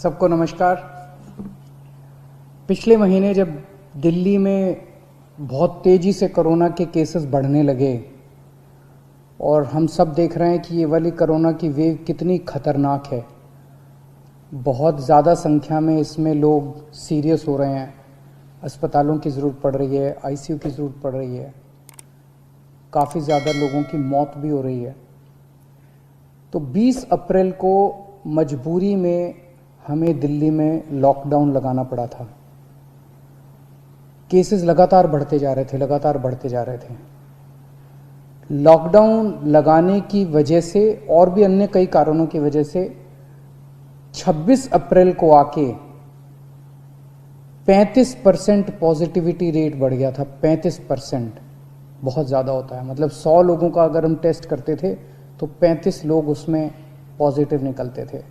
सबको नमस्कार। पिछले महीने जब दिल्ली में बहुत तेज़ी से कोरोना के केसेस बढ़ने लगे और हम सब देख रहे हैं कि ये वाली कोरोना की वेव कितनी ख़तरनाक है, बहुत ज़्यादा संख्या में इसमें लोग सीरियस हो रहे हैं, अस्पतालों की ज़रूरत पड़ रही है, आईसीयू की ज़रूरत पड़ रही है, काफ़ी ज़्यादा लोगों की मौत भी हो रही है। तो 20 अप्रैल को मजबूरी में हमें दिल्ली में लॉकडाउन लगाना पड़ा था। केसेस लगातार बढ़ते जा रहे थे। लॉकडाउन लगाने की वजह से और भी अन्य कई कारणों की वजह से 26 अप्रैल को आके 35% पॉजिटिविटी रेट बढ़ गया था। 35% बहुत ज़्यादा होता है, मतलब 100 लोगों का अगर हम टेस्ट करते थे तो 35 लोग उसमें पॉजिटिव निकलते थे।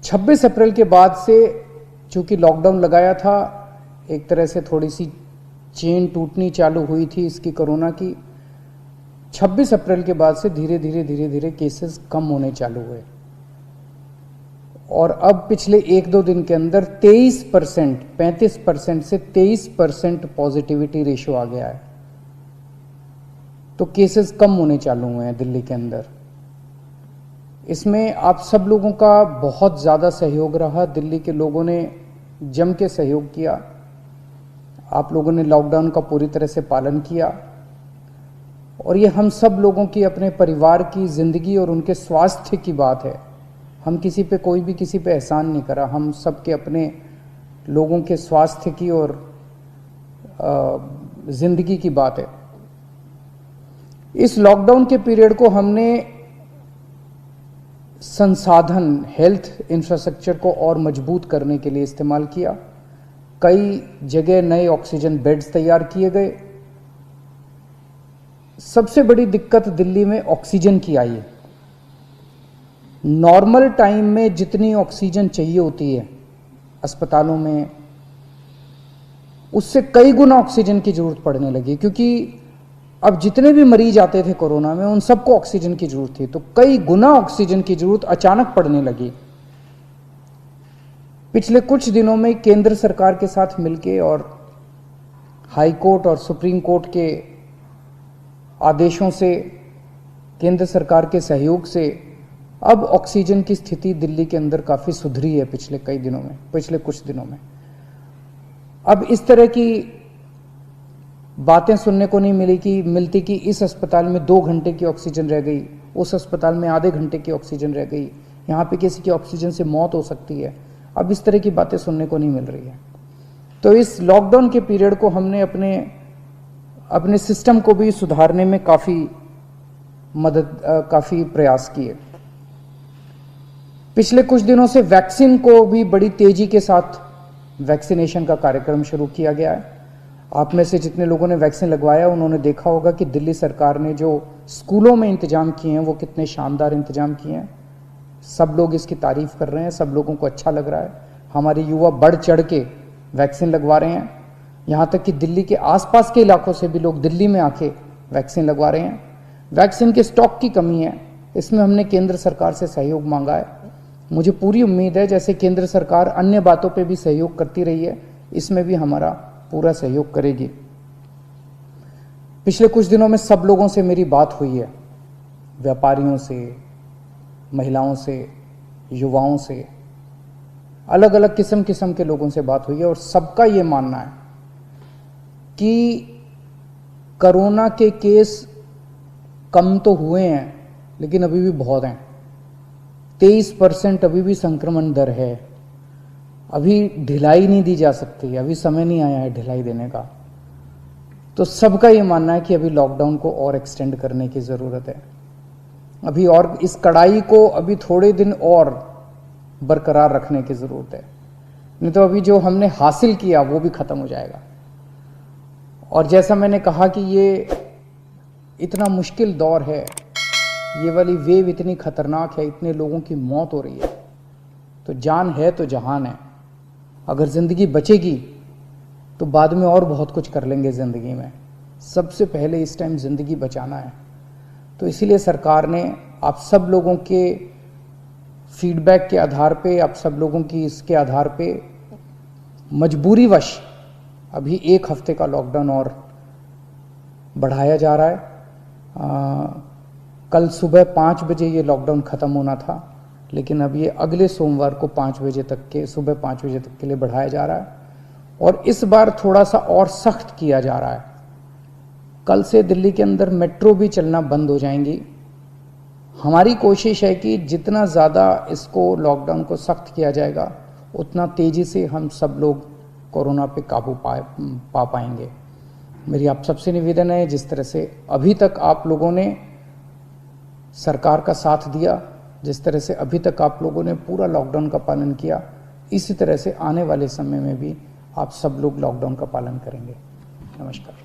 26 अप्रैल के बाद से चूंकि लॉकडाउन लगाया था, एक तरह से थोड़ी सी चेन टूटनी चालू हुई थी इसकी कोरोना की। 26 अप्रैल के बाद से धीरे धीरे केसेस कम होने चालू हुए और अब पिछले 1-2 दिन के अंदर 23%, 35% से 23% पॉजिटिविटी रेशियो आ गया है। तो केसेस कम होने चालू हुए हैं दिल्ली के अंदर। इसमें आप सब लोगों का बहुत ज़्यादा सहयोग रहा। दिल्ली के लोगों ने जम के सहयोग किया। आप लोगों ने लॉकडाउन का पूरी तरह से पालन किया और ये हम सब लोगों की, अपने परिवार की ज़िंदगी और उनके स्वास्थ्य की बात है। हम किसी पे, कोई भी किसी पे एहसान नहीं करा, हम सब के अपने लोगों के स्वास्थ्य की और ज़िंदगी की बात है। इस लॉकडाउन के पीरियड को हमने संसाधन, हेल्थ इंफ्रास्ट्रक्चर को और मजबूत करने के लिए इस्तेमाल किया। कई जगह नए ऑक्सीजन बेड्स तैयार किए गए। सबसे बड़ी दिक्कत दिल्ली में ऑक्सीजन की आई है। नॉर्मल टाइम में जितनी ऑक्सीजन चाहिए होती है अस्पतालों में, उससे कई गुना ऑक्सीजन की जरूरत पड़ने लगी, क्योंकि अब जितने भी मरीज आते थे कोरोना में उन सबको ऑक्सीजन की जरूरत थी। तो कई गुना ऑक्सीजन की जरूरत अचानक पड़ने लगी। पिछले कुछ दिनों में केंद्र सरकार के साथ मिलके और हाई कोर्ट और सुप्रीम कोर्ट के आदेशों से, केंद्र सरकार के सहयोग से अब ऑक्सीजन की स्थिति दिल्ली के अंदर काफ़ी सुधरी है पिछले कुछ दिनों में। अब इस तरह की बातें सुनने को नहीं मिलती कि इस अस्पताल में 2 घंटे की ऑक्सीजन रह गई, उस अस्पताल में आधे घंटे की ऑक्सीजन रह गई, यहाँ पे किसी की ऑक्सीजन से मौत हो सकती है। अब इस तरह की बातें सुनने को नहीं मिल रही है। तो इस लॉकडाउन के पीरियड को हमने अपने सिस्टम को भी सुधारने में काफ़ी प्रयास किए। पिछले कुछ दिनों से वैक्सीन को भी बड़ी तेजी के साथ वैक्सीनेशन का कार्यक्रम शुरू किया गया है। आप में से जितने लोगों ने वैक्सीन लगवाया उन्होंने देखा होगा कि दिल्ली सरकार ने जो स्कूलों में इंतजाम किए हैं वो कितने शानदार इंतजाम किए हैं। सब लोग इसकी तारीफ कर रहे हैं, सब लोगों को अच्छा लग रहा है। हमारे युवा बढ़ चढ़ के वैक्सीन लगवा रहे हैं। यहाँ तक कि दिल्ली के आसपास के इलाकों से भी लोग दिल्ली में आके वैक्सीन लगवा रहे हैं। वैक्सीन के स्टॉक की कमी है, इसमें हमने केंद्र सरकार से सहयोग मांगा है। मुझे पूरी उम्मीद है जैसे केंद्र सरकार अन्य बातों पे भी सहयोग करती रही है, इसमें भी हमारा पूरा सहयोग करेगी। पिछले कुछ दिनों में सब लोगों से मेरी बात हुई है, व्यापारियों से, महिलाओं से, युवाओं से, अलग अलग किस्म के लोगों से बात हुई है और सबका ये मानना है कि कोरोना के केस कम तो हुए हैं लेकिन अभी भी बहुत हैं। 23% अभी भी संक्रमण दर है। अभी ढिलाई नहीं दी जा सकती, अभी समय नहीं आया है ढिलाई देने का। तो सबका ये मानना है कि अभी लॉकडाउन को और एक्सटेंड करने की ज़रूरत है। अभी और इस कड़ाई को अभी थोड़े दिन और बरकरार रखने की ज़रूरत है, नहीं तो अभी जो हमने हासिल किया वो भी ख़त्म हो जाएगा। और जैसा मैंने कहा कि ये इतना मुश्किल दौर है, ये वाली वेव इतनी ख़तरनाक है, इतने लोगों की मौत हो रही है, तो जान है तो जहान है। अगर ज़िंदगी बचेगी तो बाद में और बहुत कुछ कर लेंगे ज़िंदगी में। सबसे पहले इस टाइम ज़िंदगी बचाना है। तो इसीलिए सरकार ने आप सब लोगों के फीडबैक के आधार पे, आप सब लोगों की इसके आधार पे मजबूरीवश अभी 1 हफ्ते का लॉकडाउन और बढ़ाया जा रहा है। कल सुबह 5 बजे ये लॉकडाउन ख़त्म होना था, लेकिन अब ये अगले सोमवार को 5 बजे तक के, सुबह 5 बजे तक के लिए बढ़ाया जा रहा है और इस बार थोड़ा सा और सख्त किया जा रहा है। कल से दिल्ली के अंदर मेट्रो भी चलना बंद हो जाएंगी। हमारी कोशिश है कि जितना ज़्यादा इसको लॉकडाउन को सख्त किया जाएगा उतना तेज़ी से हम सब लोग कोरोना पे काबू पा पाएंगे। मेरी आप सबसे निवेदन है, जिस तरह से अभी तक आप लोगों ने सरकार का साथ दिया, जिस तरह से अभी तक आप लोगों ने पूरा लॉकडाउन का पालन किया, इसी तरह से आने वाले समय में भी आप सब लोग लॉकडाउन का पालन करेंगे। नमस्कार।